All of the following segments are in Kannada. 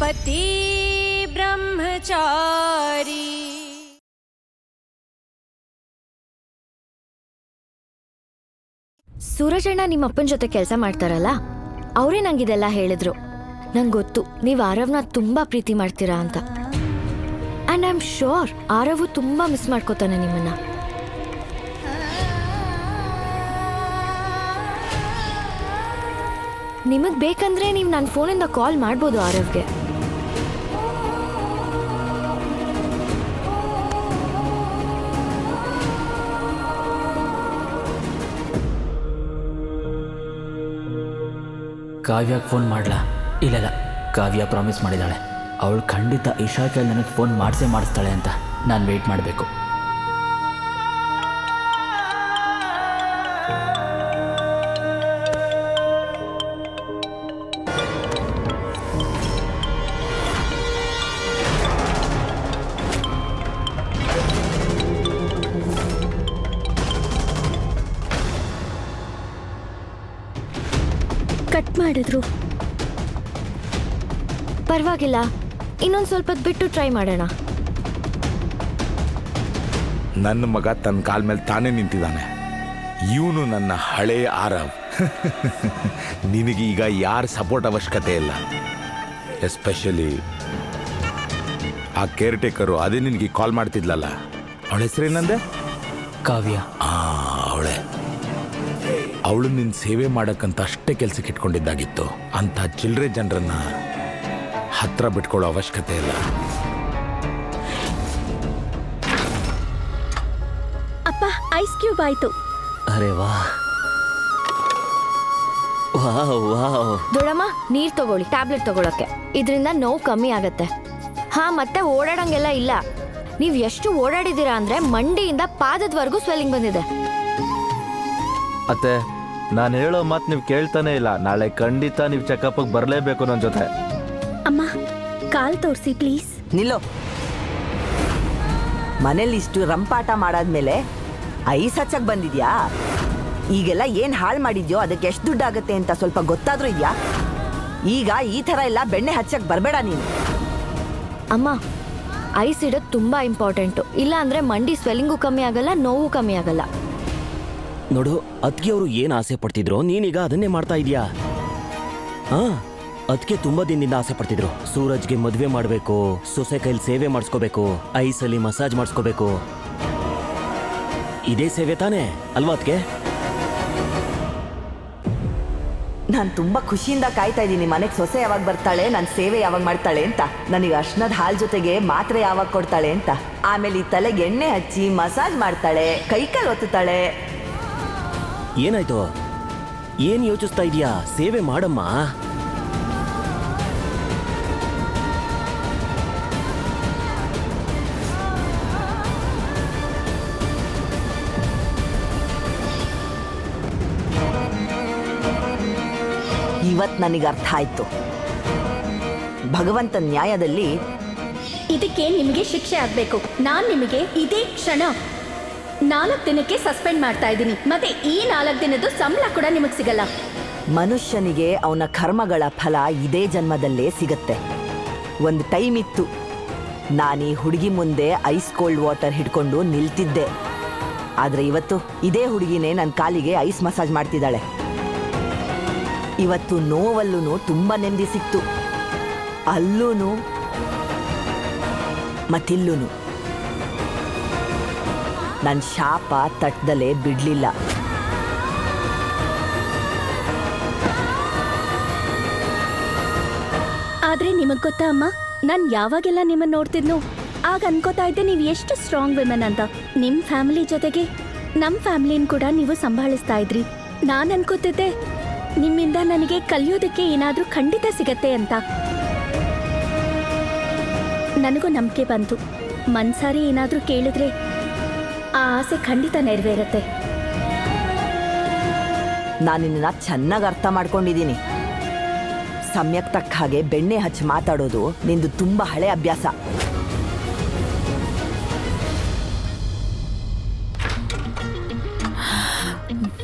पति ब्रह्मचारी। ಸೂರಜಣ್ಣ ನಿಮ್ಮ ಅಪ್ಪನ ಜೊತೆ ಕೆಲಸ ಮಾಡ್ತಾರಲ್ಲ, ಅವರೇ ನಂಗಿದೆಲ್ಲ ಹೇಳಿದ್ರು. ನಂಗೆ ಗೊತ್ತು ನೀವು ಆರವ್ನ ತುಂಬಾ ಪ್ರೀತಿ ಮಾಡ್ತೀರಾ ಅಂತ. And I am sure Aarav ತುಂಬಾ ಮಿಸ್ ಮಾಡ್ಕೋತಾನೆ ನಿಮ್ಮನ್ನ. ನಿಮಗ್ ಬೇಕಂದ್ರೆ ನೀವು ನನ್ನ ಫೋನಿಂದ ಕಾಲ್ ಮಾಡ್ಬೋದು ಆರವ್ಗೆ. ಕಾವ್ಯಕ್ಕೆ ಫೋನ್ ಮಾಡಲಾ? ಇಲ್ಲ, ಕಾವ್ಯ ಪ್ರಾಮಿಸ್ ಮಾಡಿದ್ದಾಳೆ, ಅವಳು ಖಂಡಿತ ಇಶಾ ಕೈಲಿ ನನಗೆ ಫೋನ್ ಮಾಡಿಸ್ತಾಳೆ ಅಂತ ನಾನು ವೆಯ್ಟ್ ಮಾಡಬೇಕು. ಕಟ್ ಮಾಡಿದ್ರು. ಪರವಾಗಿಲ್ಲ, ಇನ್ನೊಂದು ಸ್ವಲ್ಪ ಬಿಟ್ಟು ಟ್ರೈ ಮಾಡೋಣ. ನನ್ನ ಮಗ ತನ್ನ ಕಾಲ ಮೇಲೆ ತಾನೇ ನಿಂತಿದ್ದಾನೆ. ಇವನು ನನ್ನ ಹಳೆಯ ಆರವ್. ನಿನಗೆ ಈಗ ಯಾರ ಸಪೋರ್ಟ್ ಅವಶ್ಯಕತೆ ಇಲ್ಲ. ಎಸ್ಪೆಷಲಿ ಆ ಕೇರ್ ಟೇಕರು, ಅದೇ ನಿನಗೆ ಕಾಲ್ ಮಾಡ್ತಿದ್ಲಲ್ಲ, ಅವಳ ಹೆಸರೇನಂದೆ? ಕಾವ್ಯ. ಅವಳೆ. ಅವಳು ನಿನ್ನ ಸೇವೆ ಮಾಡೋಕ್ಕಂತ ಅಷ್ಟೇ ಕೆಲಸಕ್ಕೆ ಇಟ್ಕೊಂಡಿದ್ದಾಗಿತ್ತು. ಅಂಥ ಚಿಲ್ಲರೆ ಜನರನ್ನ ಹತ್ರ ಬಿಟ್ಕೊಳ್ಳೋ ಅವಶ್ಯಕತೆ ಇಲ್ಲ. ಅಪ್ಪ, ಐಸ್ ಕ್ಯೂಬ್ ಆಯ್ತು. ಅರೆ ವಾ, ದೊಡ್ಡಮ್ಮ ನೀರ್ ತಗೊಳ್ಳಿ, ಟ್ಯಾಬ್ಲೆಟ್ ತಗೊಳಕ್ಕೆ. ಇದರಿಂದ ನೋವು ಕಮ್ಮಿ ಆಗತ್ತೆ. ಹಾ, ಮತ್ತೆ ಓಡಾಡಂಗೆಲ್ಲ ಇಲ್ಲ. ನೀವ್ ಎಷ್ಟು ಓಡಾಡಿದೀರಾ ಅಂದ್ರೆ ಮಂಡಿಯಿಂದ ಪಾದದವರೆಗೂ ಸ್ವೆಲ್ಲಿಂಗ್ ಬಂದಿದೆ. ಅತ್ತೆ, ನಾನು ಹೇಳೋ ಮಾತು ನೀವು ಕೇಳ್ತಾನೆ ಇಲ್ಲ. ನಾಳೆ ಖಂಡಿತ ನೀವು ಚೆಕಪ್ಗೆ ಬರಲೇಬೇಕು ನನ್ನ ಜೊತೆ. ಅಮ್ಮ, ಕಾಲ್ ತೋರಿಸಿ ಪ್ಲೀಸ್. ನಿಲ್ಲೋ. ಮನೇಲಿ ಇಷ್ಟು ರಂಪಾಟ ಮಾಡಾದ್ಮೇಲೆ ಐಸ್ ಹಚ್ಚಕ್ ಬಂದಿದ್ಯಾ? ಈಗೆಲ್ಲ ಏನ್ ಹಾಳು ಮಾಡಿದ್ಯೋ ಅದಕ್ಕೆ ಎಷ್ಟು ದುಡ್ಡಾಗತ್ತೆ ಅಂತ ಸ್ವಲ್ಪ ಗೊತ್ತಾದ್ರೂ ಇದೆಯಾ? ಈಗ ಈ ಥರ ಎಲ್ಲ ಬೆಣ್ಣೆ ಹಚ್ಚಕ್ ಬರಬೇಡ ನೀನು. ಅಮ್ಮ, ಐಸ್ ಇಡೋದು ತುಂಬಾ ಇಂಪಾರ್ಟೆಂಟು. ಇಲ್ಲ ಅಂದ್ರೆ ಮಂಡಿ ಸ್ವೆಲ್ಲಿಂಗು ಕಮ್ಮಿ ಆಗಲ್ಲ, ನೋವು ಕಮ್ಮಿ ಆಗಲ್ಲ. ನೋಡು, ಅದಕ್ಕೆ ಅವರು ಏನು ಆಸೆ ಪಡ್ತಿದ್ರು, ನೀನೀಗ ಅದನ್ನೇ ಮಾಡ್ತಾ ಇದೀಯಾ. ಅದಕ್ಕೆ ತುಂಬಾ ದಿನದಿಂದ ಆಸೆ ಪಡ್ತಿದ್ರು. ಸೂರಜ್ಗೆ ಮದುವೆ ಮಾಡಬೇಕು, ಸೊಸೆ ಕೈಲಿ ಸೇವೆ ಮಾಡಿಸ್ಕೋಬೇಕು, ಐಸಲ್ಲಿ ಮಸಾಜ್ ಮಾಡಿಸ್ಕೋಬೇಕು. ಇದೇ ಸೇವೆ ತಾನೇ ಅಲ್ವಾ ಅದಕ್ಕೆ? ನಾನು ತುಂಬಾ ಖುಷಿಯಿಂದ ಕಾಯ್ತಾ ಇದ್ದೀನಿ ಮನೆಗೆ ಸೊಸೆ ಯಾವಾಗ ಬರ್ತಾಳೆ, ನನ್ನ ಸೇವೆ ಯಾವಾಗ ಮಾಡ್ತಾಳೆ ಅಂತ. ನನಗೆ ಅರ್ಶನದ ಹಾಲ್ ಜೊತೆಗೆ ಮಾತ್ರೆ ಯಾವಾಗ ಕೊಡ್ತಾಳೆ ಅಂತ. ಆಮೇಲೆ ಈ ತಲೆಗೆ ಎಣ್ಣೆ ಹಚ್ಚಿ ಮಸಾಜ್ ಮಾಡ್ತಾಳೆ, ಕೈಕಾಲು ಒತ್ತುತ್ತಾಳೆ. ಏನಾಯ್ತು? ಏನ್ ಯೋಚಿಸ್ತಾ ಇದೀಯಾ? ಸೇವೆ ಮಾಡಮ್ಮ. ಇವತ್ತು ನನಗೆ ಅರ್ಥ ಆಯ್ತು. ಭಗವಂತನ ನ್ಯಾಯದಲ್ಲಿ ಇದಕ್ಕೆ ನಿಮಗೆ ಶಿಕ್ಷೆ ಆಗ್ಬೇಕು. ನಾನು ನಿಮಗೆ ಇದೇ ಕ್ಷಣ 4 ದಿನಕ್ಕೆ ಸಸ್ಪೆಂಡ್ ಮಾಡ್ತಾ ಇದ್ದೀನಿ. ಮತ್ತೆ ಈ 4 ದಿನದ ಸಂಬಳ ಕೂಡ ನಿಮಗೆ ಸಿಗಲ್ಲ. ಮನುಷ್ಯನಿಗೆ ಅವನ ಕರ್ಮಗಳ ಫಲ ಇದೇ ಜನ್ಮದಲ್ಲೇ ಸಿಗತ್ತೆ. ಒಂದು ಟೈಮ್ ಇತ್ತು, ನಾನೀ ಹುಡುಗಿ ಮುಂದೆ ಐಸ್ ಕೋಲ್ಡ್ ವಾಟರ್ ಹಿಡ್ಕೊಂಡು ನಿಲ್ತಿದ್ದೆ. ಆದರೆ ಇವತ್ತು ಇದೇ ಹುಡುಗಿನೇ ನನ್ನ ಕಾಲಿಗೆ ಐಸ್ ಮಸಾಜ್ ಮಾಡ್ತಿದ್ದಾಳೆ. ಇವತ್ತು ನೋವಲ್ಲೂ ತುಂಬ ನೆಮ್ಮದಿ ಸಿಕ್ತು, ಅಲ್ಲೂ ಮತ್ತಿಲ್ಲೂ. ನನ್ನ ಶಾಪ ತಟ್ಟದಲ್ಲೇ ಬಿಡ್ಲಿಲ್ಲ. ಆದ್ರೆ ನಿಮಗ್ ಗೊತ್ತಾ ಅಮ್ಮ, ನಾನು ಯಾವಾಗೆಲ್ಲ ನಿಮ್ಮನ್ನ ನೋಡ್ತಿದ್ನೋ ಆಗ ಅನ್ಕೋತಾ ಇದ್ದೆ ನೀವು ಎಷ್ಟು ಸ್ಟ್ರಾಂಗ್ ವಿಮೆನ್ ಅಂತ. ನಿಮ್ ಫ್ಯಾಮಿಲಿ ಜೊತೆಗೆ ನಮ್ ಫ್ಯಾಮಿಲಿನ ಕೂಡ ನೀವು ಸಂಭಾಳಿಸ್ತಾ ಇದ್ರಿ. ನಾನು ಅನ್ಕೋತಿದ್ದೆ ನಿಮ್ಮಿಂದ ನನಗೆ ಕಲಿಯೋದಕ್ಕೆ ಏನಾದ್ರೂ ಖಂಡಿತ ಸಿಗತ್ತೆ ಅಂತ. ನನಗೂ ನಂಬಿಕೆ ಬಂತು, ಮನ್ಸಾರಿ ಏನಾದ್ರೂ ಕೇಳಿದ್ರೆ ಆ ಆಸೆ ಖಂಡಿತ ನೆರವೇರುತ್ತೆ. ನಾನು ನಿನ್ನ ಚೆನ್ನಾಗಿ ಅರ್ಥ ಮಾಡ್ಕೊಂಡಿದ್ದೀನಿ. ಸಮಯಕ್ಕೆ ತಕ್ಕ ಹಾಗೆ ಬೆಣ್ಣೆ ಹಚ್ಚಿ ಮಾತಾಡೋದು ನಿಂದು ತುಂಬ ಹಳೆ ಅಭ್ಯಾಸ.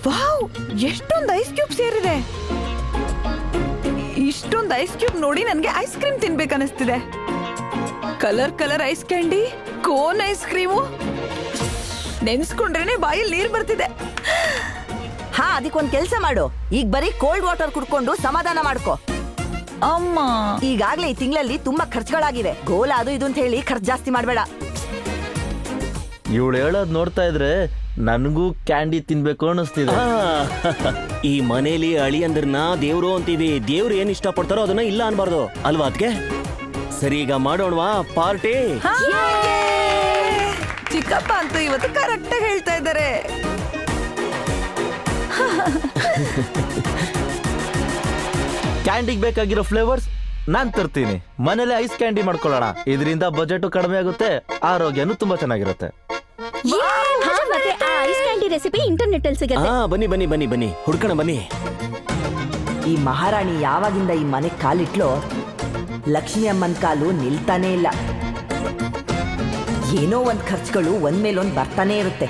ವಾವ್, ಎಷ್ಟೊಂದು ಐಸ್ ಕ್ಯೂಬ್ ಸೇರಿದೆ. ಇಷ್ಟೊಂದು ಐಸ್ ಕ್ಯೂಬ್ ನೋಡಿ ನನ್ಗೆ ಐಸ್ ಕ್ರೀಮ್ ತಿನ್ಬೇಕನ್ನಿಸ್ತಿದೆ. Colour ice candy, cone ice cream ನೆನ್ಸ್ಕೊಂಡ್ರೇನೆ ಬಾಯಲ್ಲಿ ನೀರ್ ಬರ್ತಿದೆ. ಹಾ, ಅದಕ್ಕೊಂದ್ ಕೆಲ್ಸ ಮಾಡು. ಈಗ ಬರೀ ಕೋಲ್ಡ್ ವಾಟರ್ ಕುಡ್ಕೊಂಡು ಸಮಾಧಾನ ಮಾಡ್ಕೋ. ಅಮ್ಮ, ಈಗಾಗ್ಲೇ ಈ ತಿಂಗಳಲ್ಲಿ ತುಂಬಾ ಖರ್ಚುಗಳಾಗಿವೆ. ಗೋಲ ಅದು ಇದು ಅಂತ ಹೇಳಿ ಖರ್ಚು ಜಾಸ್ತಿ ಮಾಡ್ಬೇಡ. ಇವಳು ಹೇಳೋದ್ ನೋಡ್ತಾ ಇದ್ರೆ ನನಗೂ ಕ್ಯಾಂಡಿ ತಿನ್ಬೇಕು ಅನ್ನಿಸ್ತಿದೆ. ಈ ಮನೇಲಿ ಅಳಿಯಂದ್ರನ್ನ ದೇವ್ರು ಅಂತೀವಿ. ದೇವ್ರು ಏನ್ ಇಷ್ಟ ಪಡ್ತಾರೋ ಅದನ್ನ ಇಲ್ಲ ಅನ್ಬಾರ್ದು ಅಲ್ವಾ? ಅದ್ಕೆ ಸರಿ, ಈಗ ಮಾಡೋಣವಾ ಪಾರ್ಟಿ? ಚಿಕ್ಕಪ್ಪ ಅಂತೂ ಇವತ್ತು ಕರೆಕ್ಟ್ ಆಗಿ ಹೇಳ್ತಾ ಇದ್ದಾರೆ. ಕ್ಯಾಂಡಿಗೆ ಬೇಕಾಗಿರೋ ಫ್ಲೇವರ್ಸ್ ನಾನ್ ತರ್ತೀನಿ. ಮನೇಲೆ ಐಸ್ ಕ್ಯಾಂಡಿ ಮಾಡ್ಕೊಳ್ಳೋಣ. ಇದರಿಂದ ಬಜೆಟ್ ಕಡಿಮೆ ಆಗುತ್ತೆ, ಆರೋಗ್ಯನೂ ತುಂಬಾ ಚೆನ್ನಾಗಿರುತ್ತೆ. ಮತ್ತೆ ಆ ಐಸ್ ಕ್ಯಾಂಡಿ ರೆಸಿಪಿ ಇಂಟರ್ನೆಟ್ ಅಲ್ಲಿ ಸಿಗುತ್ತೆ. ಬನ್ನಿ ಬನ್ನಿ ಬನ್ನಿ ಬನ್ನಿ, ಹುಡ್ಕೋಣ ಬನ್ನಿ. ಈ ಮಹಾರಾಣಿ ಯಾವಾಗಿಂದ ಈ ಮನೆ ಕಾಲಿಟ್ಲೋ ಲಕ್ಷ್ಮಿ ಅಮ್ಮನ ಕಾಲು ನಿಲ್ತಾನೇ ಇಲ್ಲ. ಏನೋ ಒಂದ್ ಖರ್ಚುಗಳು ಒಂದ್ಮೇಲೊಂದ್ ಬರ್ತಾನೆ ಇರುತ್ತೆ.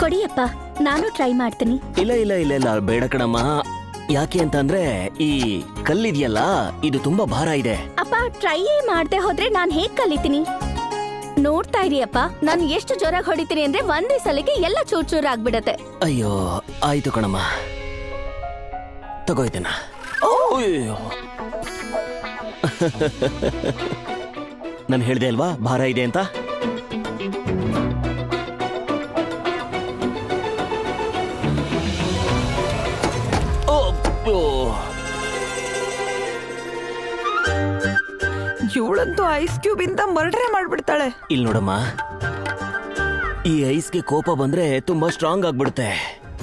ಕೊಡಿಯಪ್ಪ, ನಾನು ಟ್ರೈ ಮಾಡ್ತೀನಿ. ಇಲ್ಲ ಇಲ್ಲ ಇಲ್ಲ ಇಲ್ಲ, ಬೇಡ ಕಣಮ್ಮ. ಯಾಕೆ ಅಂತಂದ್ರೆ ಈ ಕಲ್ಲಿದೆಯಲ್ಲ, ಇದು ತುಂಬಾ ಭಾರ ಇದೆ. ಅಪ್ಪ, ಟ್ರೈಯೇ ಮಾಡ್ದೆ ಹೋದ್ರೆ ನಾನ್ ಹೇಗ್ ಕಲಿತೀನಿ? ನೋಡ್ತಾ ಇರಿ ಅಪ್ಪ, ನಾನು ಎಷ್ಟು ಜೋರಾಗಿ ಹೊಡಿತೀನಿ ಅಂದ್ರೆ ಒಂದೇ ಸಲಿಗೆ ಎಲ್ಲ ಚೂರ್ ಚೂರ್ ಆಗ್ಬಿಡತ್ತೆ. ಅಯ್ಯೋ, ಆಯ್ತು ಕಣಮ್ಮ, ತಗೋಯ್ತೇನ. ನಾನು ಹೇಳ್ದೆ ಅಲ್ವಾ ಭಾರ ಇದೆ ಅಂತ. ಇವಳಂತೂ ಐಸ್ ಕ್ಯೂಬ್ ಇಂದ ಮರ್ಡ್ರೆ ಮಾಡ್ಬಿಡ್ತಾಳೆ. ಇಲ್ಲಿ ನೋಡಮ್ಮ, ಈ ಐಸ್ಗೆ ಕೋಪ ಬಂದ್ರೆ ತುಂಬಾ ಸ್ಟ್ರಾಂಗ್ ಆಗ್ಬಿಡುತ್ತೆ.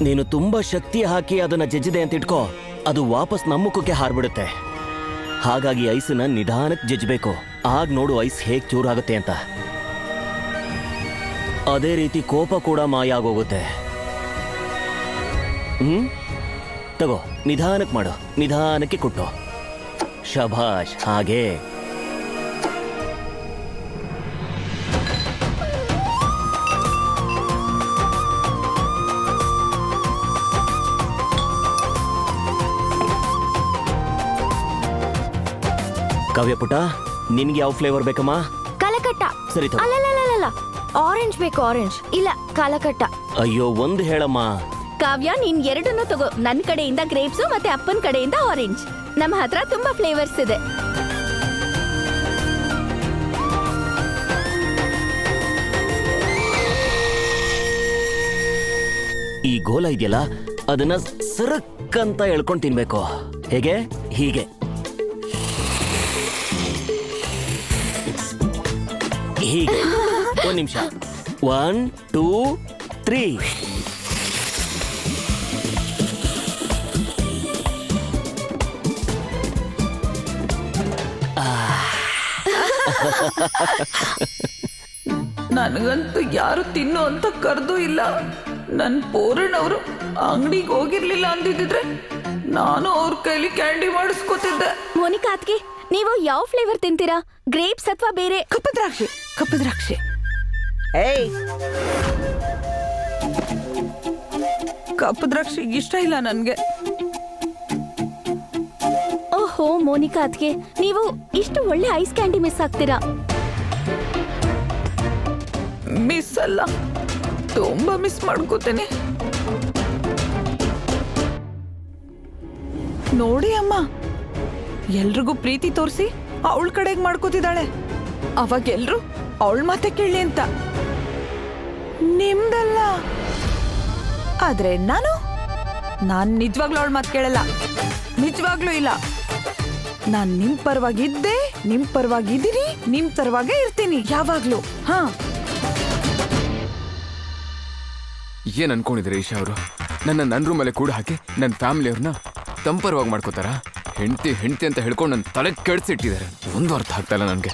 ನೀನು ತುಂಬಾ ಶಕ್ತಿ ಹಾಕಿ ಅದನ್ನ ಜಜ್ಜಿದೆ ಅಂತ ಇಟ್ಕೋ, ಅದು ವಾಪಸ್ ನಮ್ಮ ಮುಖಕ್ಕೆ ಹಾರ್ಬಿಡುತ್ತೆ. ಹಾಗಾಗಿ ಐಸನ್ನ ನಿಧಾನಕ್ಕೆ ಜಜ್ಬೇಕು. ಆಗ ನೋಡು ಐಸ್ ಹೇಗ್ ಚೂರಾಗುತ್ತೆ ಅಂತ. ಅದೇ ರೀತಿ ಕೋಪ ಕೂಡ ಮಾಯ ಆಗೋಗುತ್ತೆ. ತಗೋ, ನಿಧಾನಕ್ಕೆ ಮಾಡು, ನಿಧಾನಕ್ಕೆ ಕುಟ್ಟು. ಶಭಾಷ್, ಹಾಗೆ. ಕಾವ್ಯ ಪುಟ, ನಿನ್ಗೆ ಯಾವ ಫ್ಲೇವರ್ ಬೇಕಮ್ಮ? ಕಲಕಟ್ಟ. ಸರಿ ತಗೋ. ಅಲ್ಲಲ್ಲ, ಆರೆಂಜ್ ಬೇಕು. ಆರೆಂಜ್ ಇಲ್ಲ, ಕಲಕಟ್ಟ. ಅಯ್ಯೋ, ಒಂದು ಹೇಳಮ್ಮ. ಕಾವ್ಯ, ನೀನ್ ಎರಡನ್ನೂ ತಗೋ. ನನ್ ಕಡೆಯಿಂದ ಗ್ರೇಪ್ಸ್ ಮತ್ತೆ ಅಪ್ಪನ್ ಕಡೆಯಿಂದ ಆರೆಂಜ್. ನಮ್ಮ ಹತ್ರ ತುಂಬಾ ಫ್ಲೇವರ್ಸ್ ಇದೆ. ಈ ಗೋಲ ಇದೆಯಲ್ಲ, ಅದನ್ನ ಸರಕ್ ಅಂತ ಎಳ್ಕೊಂಡು ತಿನ್ಬೇಕು. ಹೇಗೆ? ಹೀಗೆ. ಹೀಗೆ. ಒಂದ್ ನಿಮಿಷ. 1 2 3. ನನಗಂತೂ ಯಾರು ತಿನ್ನು ಅಂತ ಕರ್ದೂ ಇಲ್ಲ. ನನ್ ಪೂರ್ಣ ಅವರು ಅಂಗಡಿಗೆ ಹೋಗಿರ್ಲಿಲ್ಲ ಅಂದಿದ್ರೆ ನಾನು ಅವ್ರ ಕೈಲಿ ಕ್ಯಾಂಡಿ ಮಾಡಿಸ್ಕೊತಿದ್ದೆ. ಮೋನಿಕಾ ಅತ್ಗೆ, ನೀವು ಯಾವ ಫ್ಲೇವರ್ ತಿಂತೀರಾ? ಗ್ರೇಪ್ಸ್ ಅಥವಾ ಬೇರೆ? ಕಪ್ಪು ದ್ರಾಕ್ಷಿ. ಏಯ್, ಕಪ್ಪು ದ್ರಾಕ್ಷಿ ಇಷ್ಟ ಇಲ್ಲ ನನ್ಗೆ. ಓಹೋ ಮೋನಿಕಾ ಅತ್ಗೆ, ನೀವು ಇಷ್ಟು ಒಳ್ಳೆ ಐಸ್ ಕ್ಯಾಂಡಿ ಮಿಸ್ ಆಗ್ತೀರಾ. ಮಿಸ್ ಅಲ್ಲ, ತುಂಬಾ ಮಿಸ್ ಮಾಡ್ಕೋತೇನೆ. ನೋಡಿ ಅಮ್ಮ, ಎಲ್ರಿಗೂ ಪ್ರೀತಿ ತೋರಿಸಿ ಅವಳ ಕಡೆಗೆ ಮಾಡ್ಕೋತಿದ್ದಾಳೆ. ಅವಾಗ ಎಲ್ರು ಅವಳ ಮಾತೆ ಕೇಳಿ ಅಂತ. ನಿಮ್ದಲ್ಲ. ಆದ್ರೆ ನಾನು ನಿಜವಾಗ್ಲೂ ಅವಳ ಮಾತು ಕೇಳಲ್ಲ. ನಿಜವಾಗ್ಲೂ ಇಲ್ಲ. ನಾನ್ ನಿಮ್ ಪರವಾಗಿದ್ದೆ, ನಿಮ್ ಪರವಾಗಿದ್ದೀರಿ, ನಿಮ್ ತರವಾಗೇ ಇರ್ತೀನಿ ಯಾವಾಗ್ಲೂ. ಹಾ, ಏನ್ ಅನ್ಕೊಂಡಿದ್ರೆ ಈಶಾ ಅವರು? ನನ್ನ ರೂಮಲ್ಲೇ ಕೂಡ ಹಾಕಿ ನನ್ನ ಫ್ಯಾಮಿಲಿಯವ್ರನ್ನ ತಂಪರವಾಗಿ ಮಾಡ್ಕೋತಾರ? ಹೆಂಡತಿ ಅಂತ ಹೇಳ್ಕೊಂಡು ನನ್ನ ತಲೆ ಕೆಡಿಸಿಟ್ಟಿದ್ದಾರೆ. ಒಂದು ಅರ್ಥ ಆಗ್ತಾ ಇಲ್ಲ ನನಗೆ.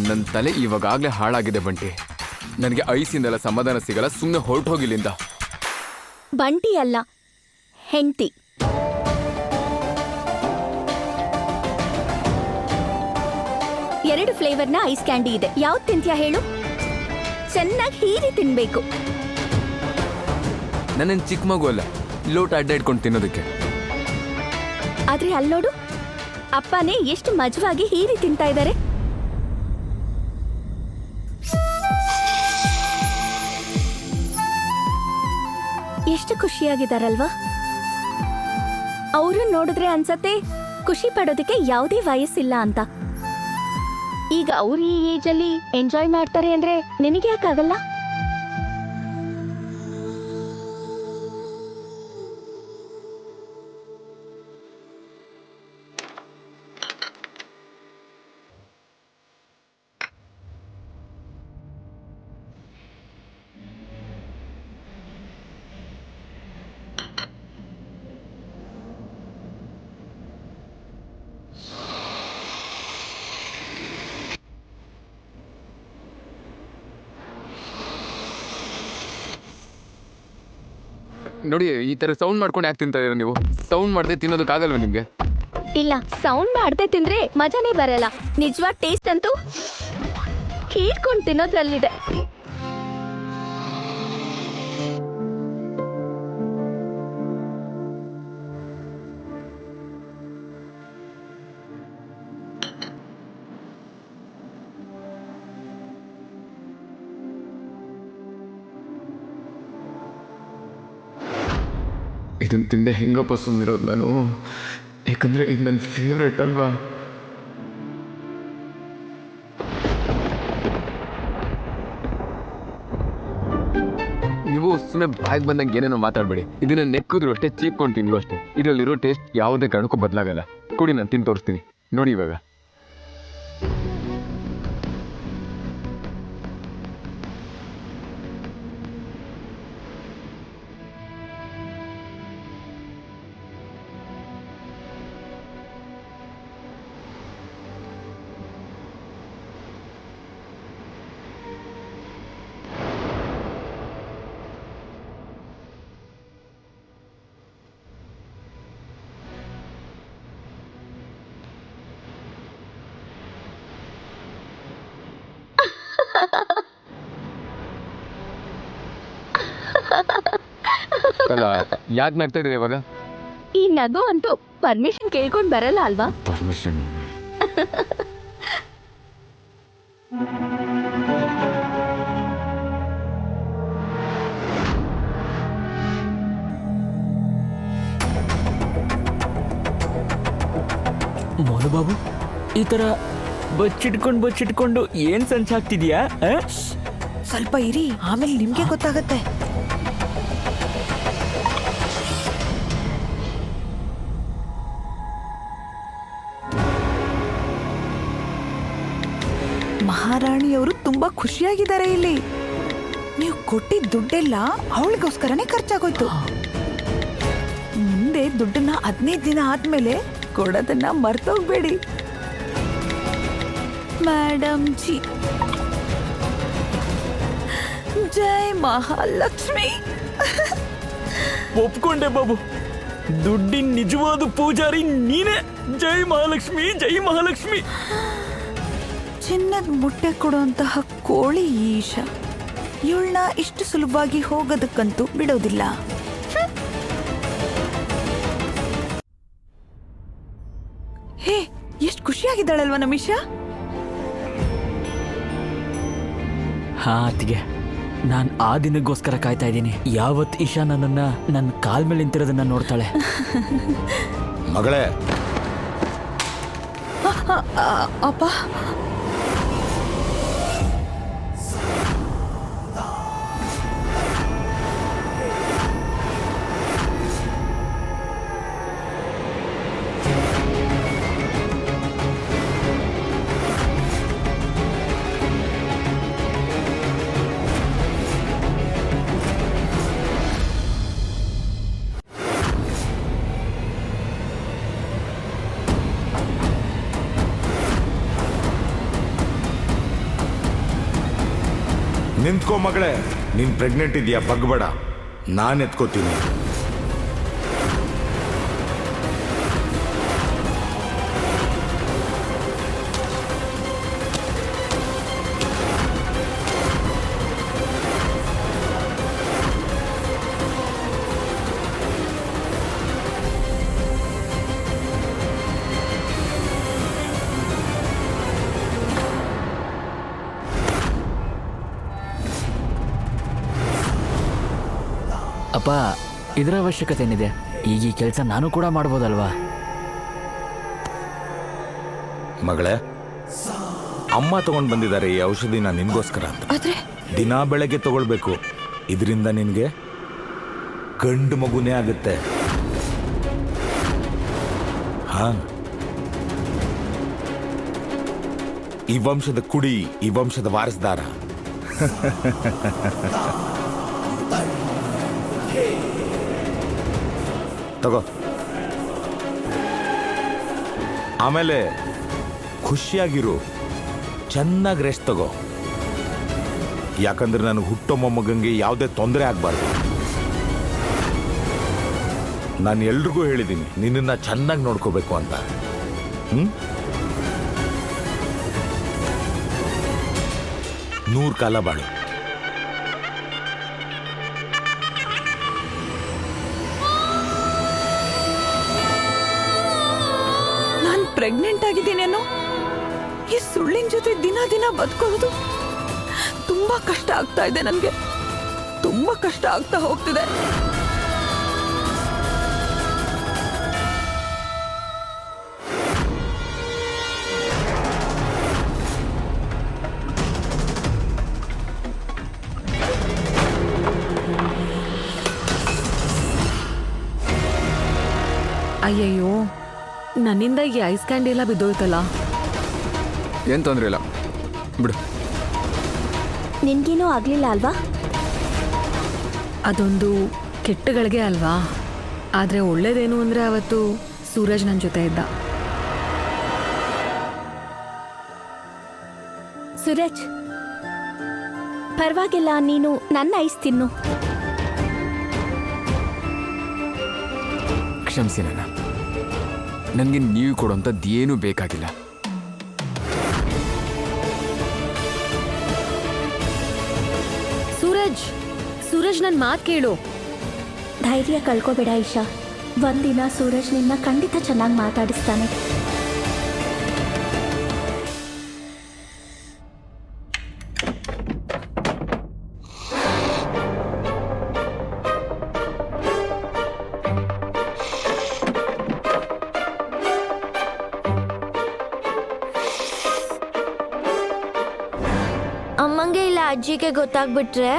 ನನ್ನ ತಲೆ ಇವಾಗಲೇ ಹಾಳಾಗಿದೆ ಬಂಟಿ. ನನಗೆ ಐಸಿಂದೆಲ್ಲ ಸಮಾಧಾನ ಸಿಗಲ್ಲ. ಸುಮ್ಮನೆ ಹೊರಟು ಹೋಗಿಲ್ಲಿಂದ. ಬಂಟಿ ಅಲ್ಲ, ಹೆಂಡತಿ. ಎರಡು ಫ್ಲೇವರ್ನ ಐಸ್ ಕ್ಯಾಂಡಿ ಇದೆ. ಯಾವ್ದು ತಿಂತ್ಯಾ ಹೇಳು? ಚೆನ್ನಾಗಿ ಹೀರಿ ತಿನ್ಬೇಕು. ನನ್ನೇನು ಚಿಕ್ಕ ಮಗು ಅಲ್ಲ ಲೋಟ ಅಡ್ಡ ಇಟ್ಕೊಂಡು ತಿನ್ನೋದಕ್ಕೆ. ಆದ್ರೆ ಅಲ್ಲಿ ನೋಡು, ಅಪ್ಪನೇ ಎಷ್ಟು ಮಜವಾಗಿ ಹೀರಿ ತಿಂತಾ ಇದ್ದಾರೆ. ಎಷ್ಟು ಖುಷಿಯಾಗಿದ್ದಾರಲ್ವಾ? ಅವರು ನೋಡಿದ್ರೆ ಅನ್ಸತ್ತೆ ಖುಷಿ ಪಡೋದಕ್ಕೆ ಯಾವುದೇ ವಯಸ್ಸಿಲ್ಲ ಅಂತ. ಈಗ ಅವ್ರು ಈ ಏಜ್ ಅಲ್ಲಿ ಎಂಜಾಯ್ ಮಾಡ್ತಾರೆ ಅಂದ್ರೆ ನಿನಗೆ ಯಾಕಾಗಲ್ಲ? ನೋಡಿ, ಈ ತರ ಸೌಂಡ್ ಮಾಡ್ಕೊಂಡು ಯಾಕೆ ತಿಂತಾ ಇದ್ದೀರಾ ನೀವು? ಸೌಂಡ್ ಮಾಡದೆ ತಿನ್ನೋದಕ್ಕಾಗಲ್ವ ನಿಮ್ಗೆ? ಇಲ್ಲ, ಸೌಂಡ್ ಮಾಡದೆ ತಿಂದ್ರೆ ಮಜಾನೇ ಬರಲ್ಲ. ನಿಜವಾದ ಟೇಸ್ಟ್ ಅಂತೂ ಹೀರ್ಕೊಂಡು ತಿನ್ನೋದ್ರಲ್ಲಿದೆ. ಇದನ್ನ ತಿಂದೆ ಹೆಂಗಪ್ಪ ಸುಮ್ಮನಿರೋದು ನಾನು? ಯಾಕಂದ್ರೆ ಇದು ನನ್ನ ಫೇವ್ರೆಟ್ ಅಲ್ವಾ? ನೀವು ಸುಮ್ಮನೆ ಬಾಯಿಗೆ ಬಂದಂಗೆ ಏನೇನೋ ಮಾತಾಡಬೇಡಿ. ಇದನ್ನ ನೆಕ್ಕಿದ್ರು ಅಷ್ಟೇ, ಚೀಪ್ಕೊಂಡು ತಿನ್ಲು ಅಷ್ಟೇ. ಇದರಲ್ಲಿರೋ ಟೇಸ್ಟ್ ಯಾವುದೇ ಕಾರಣಕ್ಕೂ ಬದಲಾಗಲ್ಲ. ಕೊಡಿ, ನಾನು ತಿಂದು ತೋರಿಸ್ತೀನಿ ನೋಡಿ ಇವಾಗ. ಅಲ್ಲ, ಯಾಕೆ ನಗ್ತಾ ಇದ್ದೀರಿ ಇವಾಗ? ಈ ನಗು ಅಂತೂ ಪರ್ಮಿಷನ್ ಕೇಳ್ಕೊಂಡು ಬರಲ್ಲ ಅಲ್ವಾ? ಪರ್ಮಿಷನ್? ಮೋನು ಬಾಬು, ಈ ತರ ಬಚ್ಚಿಟ್ಕೊಂಡು ಏನ್ ಸಂಚಾಗ್ತಿದ್ಯಾ? ಸ್ವಲ್ಪ ಇರಿ, ಆಮೇಲೆ ನಿಮ್ಗೆ ಗೊತ್ತಾಗತ್ತೆ. ಮಹಾರಾಣಿಯವರು ತುಂಬಾ ಖುಷಿಯಾಗಿದ್ದಾರೆ ಇಲ್ಲಿ. ನೀವು ಕೊಟ್ಟಿದ್ದ ದುಡ್ಡೆಲ್ಲ ಅವಳಿಗೋಸ್ಕರನೇ ಖರ್ಚಾಗೋಯ್ತು. ಮುಂದೆ ದುಡ್ಡನ್ನ 15 ದಿನ ಆದ್ಮೇಲೆ ಕೊಡೋದನ್ನ ಮರ್ತೋಗ್ಬೇಡಿ ಮೇಡಮ್ ಜಿ. ಜೈ ಮಹಾಲಕ್ಷ್ಮಿ. ಒಪ್ಕೊಂಡೆ ಬಾಬು, ದುಡ್ಡಿನ ನಿಜವಾದ ಪೂಜಾರಿ ನೀನೇ. ಜೈ ಮಹಾಲಕ್ಷ್ಮಿ, ಜೈ ಮಹಾಲಕ್ಷ್ಮಿ. ಚಿನ್ನದ ಮುಟ್ಟೆ ಕೊಡುವಂತಹ ಕೋಳಿ ಈಶಾ ಇವಳನ್ನ ಇಷ್ಟು ಸುಲಭವಾಗಿ ಹೋಗೋದಕ್ಕಂತೂ ಬಿಡೋದಿಲ್ಲ. ಹೇ, ಎಷ್ಟು ಖುಷಿಯಾಗಿದ್ದಾಳಲ್ವಾ ನಮಿಷಾ? ಹಾ ಅತ್ತಿಗೆ, ನಾನು ಆ ದಿನಕ್ಕೋಸ್ಕರ ಕಾಯ್ತಾ ಇದ್ದೀನಿ. ಯಾವತ್ ಈಶಾ ನನ್ನ ಕಾಲ್ ಮೇಲೆ ನಿಂತಿರೋದನ್ನ ನೋಡ್ತಾಳೆ. ಮಗಳೇ, ಅಪ್ಪ, ನಿಂತ್ಕೋ ಮಗಳೇ. ನೀನ್ ಪ್ರೆಗ್ನೆಂಟ್ ಇದೆಯಾ? ಬಗ್ಬೇಡ, ನಾನು ಎತ್ಕೋತೀನಿ. ಇದರ ಅವಶ್ಯಕತೆ ಏನಿದೆ? ಈಗ ಈ ಕೆಲಸ ನಾನು ಕೂಡ ಮಾಡ್ಬೋದಲ್ವಾ? ಮಗಳೇ, ಅಮ್ಮ ತಗೊಂಡು ಬಂದಿದ್ದಾರೆ ಈ ಔಷಧಿನ ನಿನ್ಗೋಸ್ಕರ ಅಂತ. ಆದ್ರೆ ದಿನ ಬೆಳಗ್ಗೆ ತಗೊಳ್ಬೇಕು. ಇದರಿಂದ ನಿನಗೆ ಗಂಡು ಮಗುನೇ ಆಗುತ್ತೆ. ಹಾ, ಈ ವಂಶದ ಕುಡಿ, ಈ ವಂಶದ ವಾರಸದಾರ. ತಗೋ. ಆಮೇಲೆ ಖುಷಿಯಾಗಿರು, ಚೆನ್ನಾಗಿ ರೆಸ್ಟ್ ತಗೋ. ಯಾಕಂದ್ರೆ ನನಗೆ ಹುಟ್ಟೋ ಮೊಮ್ಮಗಂಗೆ ಯಾವುದೇ ತೊಂದರೆ ಆಗಬಾರ್ದು. ನಾನು ಎಲ್ರಿಗೂ ಹೇಳಿದ್ದೀನಿ ನಿನ್ನನ್ನು ಚೆನ್ನಾಗಿ ನೋಡ್ಕೋಬೇಕು ಅಂತ. 100 ಕಾಲ ಬಾಳು. ನಾನು ಪ್ರೆಗ್ನೆಂಟ್ ಆಗಿದ್ದೀನೇನೋ. ಈ ಸುಳ್ಳಿನ ಜೊತೆ ದಿನ ದಿನ ಬದುಕೋದು ತುಂಬಾ ಕಷ್ಟ ಆಗ್ತಾ ಇದೆ ನನಗೆ. ತುಂಬಾ ಕಷ್ಟ ಆಗ್ತಾ ಹೋಗ್ತಿದೆ. ಅಯ್ಯಯ್ಯೋ, ನನ್ನಿಂದ ಈ ಐಸ್ ಕ್ಯಾಂಡಿ ಎಲ್ಲ ಬಿದ್ದೋಯ್ತಲ್ಲ. ಏನು ತೊಂದರೆ ಇಲ್ಲ ಬಿಡು. ನಿನ್ಗೇನೂ ಆಗ್ಲಿಲ್ಲ ಅಲ್ವಾ? ಅದೊಂದು ಕೆಟ್ಟಗಳಿಗೆ ಅಲ್ವಾ? ಆದರೆ ಒಳ್ಳೇದೇನು ಅಂದರೆ ಅವತ್ತು ಸೂರಜ್ ನನ್ನ ಜೊತೆ ಇದ್ದ. ಸೂರಜ್, ಪರವಾಗಿಲ್ಲ, ನೀನು ನನ್ನ ಐಸ್ ತಿನ್ನು. ಕ್ಷಮಿಸಿ ನನ್ನ. ನನಗೆ ನೀವು ಕೊಡೋಂಥದ್ದು ಏನೂ ಬೇಕಾಗಿಲ್ಲ. ಸೂರಜ್ ನನ್ನ ಮಾತು ಕೇಳು. ಧೈರ್ಯ ಕಳ್ಕೋಬೇಡ ಈಶಾ. ಒಂದಿನ ಸೂರಜ್ ನಿನ್ನ ಖಂಡಿತ ಚೆನ್ನಾಗಿ ಮಾತಾಡಿಸ್ತಾನೆ. ಅಮ್ಮಂಗೆ ಇಲ್ಲ ಅಜ್ಜಿಗೆ ಗೊತ್ತಾಗ್ಬಿಟ್ರೆ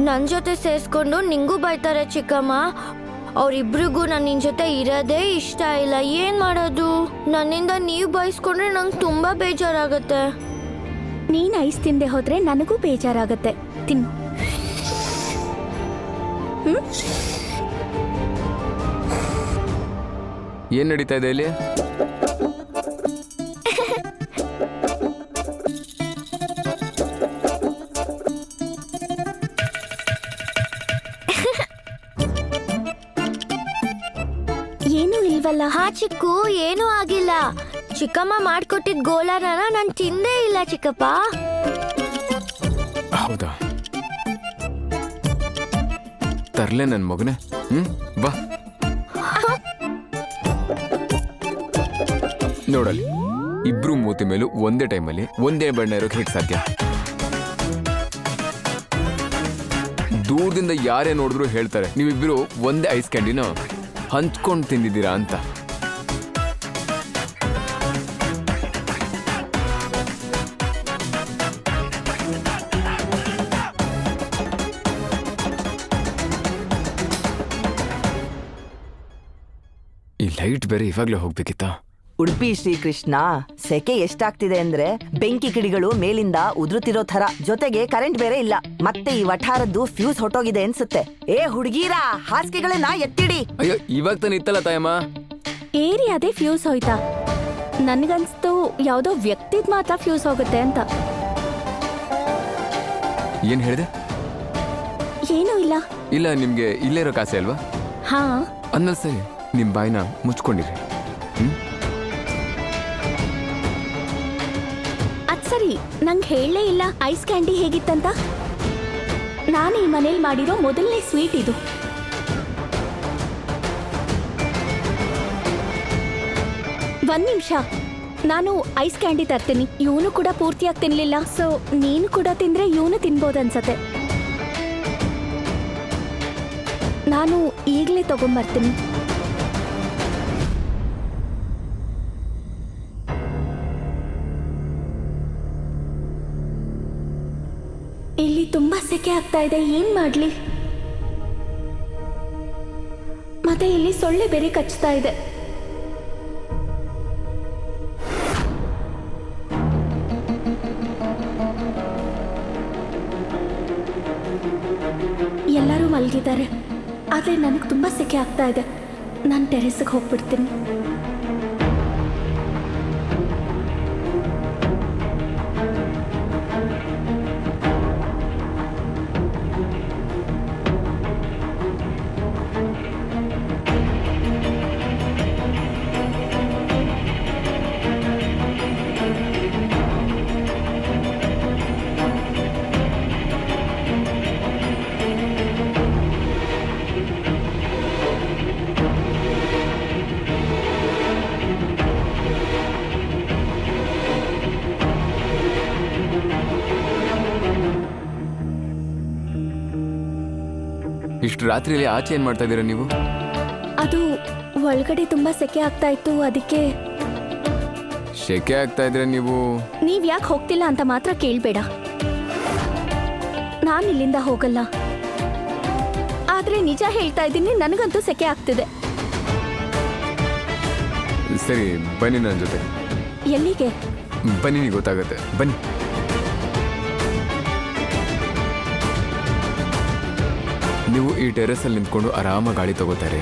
ನನ್ನ ಜೊತೆ ಸೇರಿಸ್ಕೊಂಡು ನಿಂಗೂ ಬೈತಾರೆ ಚಿಕ್ಕಮ್ಮ. ಅವರಿಬ್ರಿಗೂ ನಾನು ನಿನ್ನ ಜೊತೆ ಇರೋದೇ ಇಷ್ಟ ಇಲ್ಲ. ಏನು ಮಾಡೋದು? ನನ್ನಿಂದ ನೀವು ಬಯಸ್ಕೊಂಡ್ರೆ ನಂಗೆ ತುಂಬ ಬೇಜಾರಾಗುತ್ತೆ. ನೀನು ಐಸ್ ತಿಂದೆ ಹೋದ್ರೆ ನನಗೂ ಬೇಜಾರಾಗತ್ತೆ. ತಿನ್ನು. ಏನು ನಡೀತಾ ಇದೆ ಇಲ್ಲಿ? ಏನೂ ಇಲ್ವಲ್ಲ? ಹಾ ಚಿಕ್ಕು, ಏನೂ ಆಗಿಲ್ಲ. ಚಿಕ್ಕಮ್ಮ ಮಾಡ್ಕೊಟ್ಟಿದ್ ಗೋಲಾರನ ನಾನು ತಿಂದೇ ಇಲ್ಲ ಚಿಕ್ಕಪ್ಪ. ಹೌದಾ? ತರ್ಲೆ ನನ್ನ ಮಗನೇ. ಬಾ ನೋಡಲ್ಲಿ, ಇಬ್ರು ಮೂತಿ ಮೇಲೂ ಒಂದೇ ಟೈಮಲ್ಲಿ ಒಂದೇ ಬಣ್ಣ ಇರೋಕೆ ಹೇಗೆ ಸಾಧ್ಯ? ದೂರದಿಂದ ಯಾರೇ ನೋಡಿದ್ರು ಹೇಳ್ತಾರೆ ನೀವಿಬ್ರು ಒಂದೇ ಐಸ್ ಕ್ಯಾಂಡಿನ ಹಂಚ್ಕೊಂಡು ತಿಂದಿದ್ದೀರಾ ಅಂತ. ಈ ಲೈಟ್ ಬೇರೆ ಇವಾಗಲೇ ಹೋಗ್ಬೇಕಿತ್ತಾ? ಉಡುಪಿ ಶ್ರೀಕೃಷ್ಣ, ಸೆಕೆ ಎಷ್ಟಾಗ್ತಿದೆ ಅಂದ್ರೆ ಬೆಂಕಿ ಕಿಡಿಗಳು ಮೇಲಿಂದ ಉದುರುತ್ತಿರೋ ಥರ. ಜೊತೆಗೆ ಕರೆಂಟ್ ಬೇರೆ ಇಲ್ಲ. ಮತ್ತೆ ಈ ವಠಾರದ್ದು ಫ್ಯೂಸ್ ಹೊಟ್ಟೋಗಿದೆ ಅನ್ಸುತ್ತೆ. ಏ ಹುಡುಗೀರಾ, ಹಾಸಿಗೆಗಳನ್ನ ಎತ್ತಿಡಿ. ಅಯ್ಯೋ, ಇವಾಗ ತಾನೆ ಇತ್ತಲ್ಲ ತಾಯಮ್ಮ. ಏರಿಯಾದೇ ಫ್ಯೂಸ್ ಹೋಯ್ತಾ? ನನ್ಗನ್ಸ್ತು ಯಾವುದೋ ವ್ಯಕ್ತಿದ್ ಮಾತ್ರ ಫ್ಯೂಸ್ ಹೋಗುತ್ತೆ ಅಂತ. ಏನ್ ಹೇಳಿದೆ? ಏನೂ ಇಲ್ಲ. ಇಲ್ಲ, ನಿಮ್ಗೆ ಇಲ್ಲೇ ಇರೋ ಕಾಸೆ ಅಲ್ವಾ? ಹಾ, ಅಂದ್ಮೇಲೆ ಸರಿ, ನಿಮ್ ಬಾಯಿನ ಮುಚ್ಕೊಂಡಿರಿ. ಅದ್ ಸರಿ, ನಂಗೆ ಹೇಳಲೇ ಇಲ್ಲ ಐಸ್ ಕ್ಯಾಂಡಿ ಹೇಗಿತ್ತಂತ. ನಾನು ಈ ಮನೇಲಿ ಮಾಡಿರೋ ಮೊದಲನೇ ಸ್ವೀಟ್ ಇದು. ಒಂದ್ ನಿಮಿಷ, ನಾನು ಐಸ್ ಕ್ಯಾಂಡಿ ತರ್ತೀನಿ. ಇವನು ಕೂಡ ಪೂರ್ತಿಯಾಗಿ ತಿನ್ಲಿಲ್ಲ, ಸೊ ನೀನು ಕೂಡ ತಿಂದ್ರೆ ಇವನು ತಿನ್ಬೋದನ್ಸತ್ತೆ. ನಾನು ಈಗಲೇ ತಗೊಂಬರ್ತೀನಿ. ಇಲ್ಲಿ ತುಂಬಾ ಸೆಕೆ ಆಗ್ತಾ ಇದೆ, ಏನ್ ಮಾಡ್ಲಿ? ಮತ್ತೆ ಇಲ್ಲಿ ಸೊಳ್ಳೆ ಬೇರೆ ಕಚ್ತಾ ಇದೆ. ಎಲ್ಲರೂ ಮಲಗಿದ್ದಾರೆ, ಆದರೆ ನನಗೆ ತುಂಬಾ ಸೆಕೆ ಆಗ್ತಾ ಇದೆ. ನಾನು ಟೆರೆಸ್ಗೆ ಹೋಗ್ಬಿಡ್ತೀನಿ. ಇಷ್ಟು ರಾತ್ರಿಯಲ್ಲಿ ಆಚೆ ಏನ್ ಮಾಡ್ತಾ ಇದ್ದೀರಾ ನೀವು? ಅದು ಒಳಗಡೆ ತುಂಬಾ ಸೆಕೆ ಆಗ್ತಾ ಇತ್ತು, ಅದಕ್ಕೆ. ಶೆಕೆ ಆಗ್ತಾ ಇದ್ರೆ ನೀವು ನೀವ್ ಯಾಕೆ ಹೋಗ್ತಿಲ್ಲ ಅಂತ ಮಾತ್ರ ಕೇಳ್ಬೇಡ. ನಾನು ಇಲ್ಲಿಂದ ಹೋಗಲ್ಲ. ಆದ್ರೆ ನಿಜ ಹೇಳ್ತಾ ಇದ್ದೀನಿ, ನನಗಂತೂ ಸೆಕೆ ಆಗ್ತಿದೆ. ಸರಿ ಬನ್ನಿ ನನ್ನ ಜೊತೆ. ಎಲ್ಲಿಗೆ? ಬನ್ನಿ, ನಿಮಗೆ ಗೊತ್ತಾಗುತ್ತೆ. ಬನ್ನಿ. ನೀವು ಈ ಟೆರೆಸಲ್ಲಿ ನಿಂತ್ಕೊಂಡು ಆರಾಮ ಗಾಳಿ ತಗೋತಾರೆ.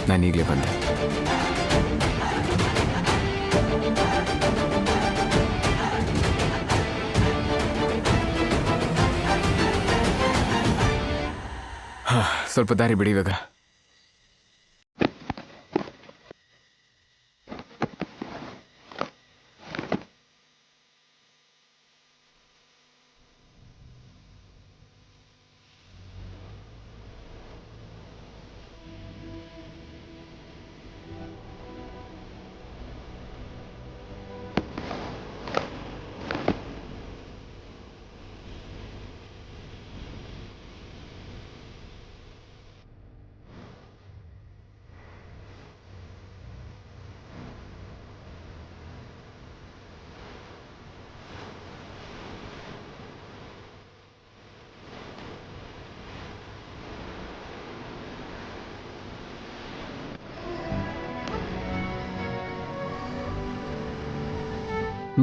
ನಾನು ಈಗಲೇ ಬಂದೆ. ಸ್ವಲ್ಪ ದಾರಿ ಬಿಡಿ ಇವಾಗ.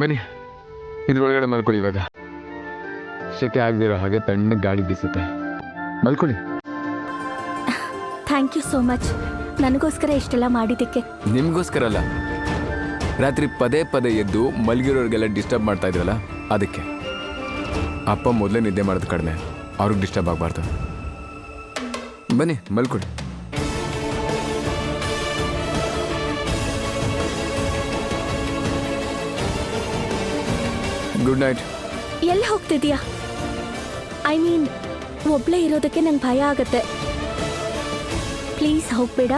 ಬನ್ನಿ, ಇದ್ರೊಳಗಡೆ ಮಲ್ಕೊಳ್ಳಿ. ಇವಾಗ ಶೆಕೆ ಆಗದಿರೋ ಹಾಗೆ ತಣ್ಣಗೆ ಗಾಳಿ ಬೀಸುತ್ತೆ. ಮಲ್ಕೊಳ್ಳಿ. ಥ್ಯಾಂಕ್ ಯು ಸೋ ಮಚ್, ನನಗೋಸ್ಕರ ಇಷ್ಟೆಲ್ಲ ಮಾಡಿದ್ದಕ್ಕೆ. ನಿಮಗೋಸ್ಕರ ಅಲ್ಲ, ರಾತ್ರಿ ಪದೇ ಪದೇ ಎದ್ದು ಮಲಗಿರೋರಿಗೆಲ್ಲ ಡಿಸ್ಟರ್ಬ್ ಮಾಡ್ತಾ ಇದ್ರಲ್ಲ, ಅದಕ್ಕೆ. ಅಪ್ಪ ಮೊದಲೇ ನಿದ್ದೆ ಮಾಡೋದು ಕಡಿಮೆ, ಅವ್ರಿಗೆ ಡಿಸ್ಟರ್ಬ್ ಆಗಬಾರ್ದು. ಬನ್ನಿ ಮಲ್ಕೊಳ್ಳಿ. Good night. ಎಲ್ಲಿ ಹೋಗ್ತಿದ್ಯಾ? ಐ ಮೀನ್, ಒಬ್ಳೇ ಇರೋದಕ್ಕೆ ನಂಗೆ ಭಯ ಆಗತ್ತೆ. ಪ್ಲೀಸ್ ಹೋಗ್ಬೇಡ.